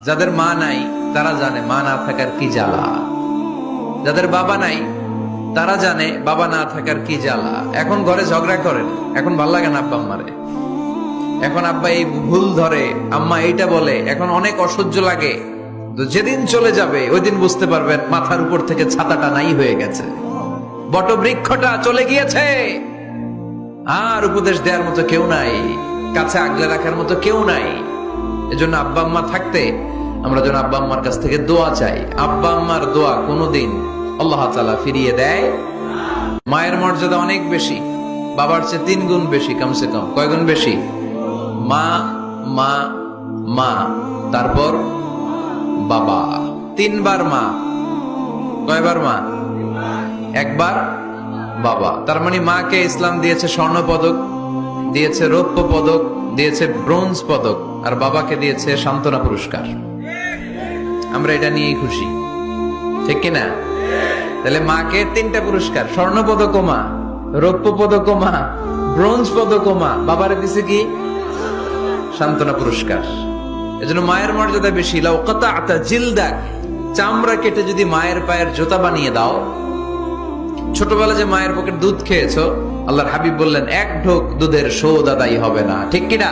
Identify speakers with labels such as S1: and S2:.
S1: যাদের মা নাই তারা জানে মা না থাকার কি জ্বালা, যাদের বাবা নাই তারা জানে বাবা না থাকার কি জ্বালা। এখন ঘরে ঝগড়া করেন, এখন ভাল লাগে না আব্বা আম্মারে, এখন আব্বা এই ভুল ধরে, আম্মা এইটা বলে, এখন অনেক অসহ্য লাগে। তো যেদিন চলে যাবে ওই দিন বুঝতে পারবেন মাথার উপর থেকে ছাতাটা নাই হয়ে গেছে, বটবৃক্ষটা চলে গিয়েছে, আর উপদেশ দেওয়ার মতো কেউ নাই, কাছে আগলে রাখার মতো কেউ নাই। এজন্য আব্বা আম্মা থাকতে আমরা যেন আব্বা আম্মার কাছ থেকে দোয়া চাই। আব্বা আম্মার দোয়া কোনোদিন আল্লাহ তাআলা ফিরিয়ে দেয়। মায়ের মর্যাদা অনেক বেশি, বাবার চেয়ে 3 গুণ বেশি, কমসে কম। কয় গুণ বেশি? মা মা মা, তারপর বাবা। 3 বার মা। কয়বার মা? 1 বার বাবা। তার মানে মাকে ইসলাম দিয়েছে স্বর্ণ পদক, দিয়েছে রৌপ্য পদক, দিয়েছে ব্রোঞ্জ পদক, আর বাবাকে দিয়েছে সান্ত্বনা পুরস্কার। আমরা এটা নিয়েই খুশি, ঠিক কিনা? তাহলে মাকে 3টা পুরস্কার, স্বর্ণ পদক মা, রৌপ্য পদক মা, ব্রোঞ্জ পদক মা, বাবারে দিছে কি? সান্ত্বনা পুরস্কার। এজন্য মায়ের মর্যাদা বেশি। লাউ কাতা'তা জিলদাক, চামড়া কেটে যদি মায়ের পায়ের জুতা বানিয়ে দাও। ছোটবেলা যে মায়ের বুকের দুধ খেয়েছো, আল্লাহর হাবিব বললেন 1 ঢোক দুধের শোধ আদায় হবে না, ঠিক কিনা?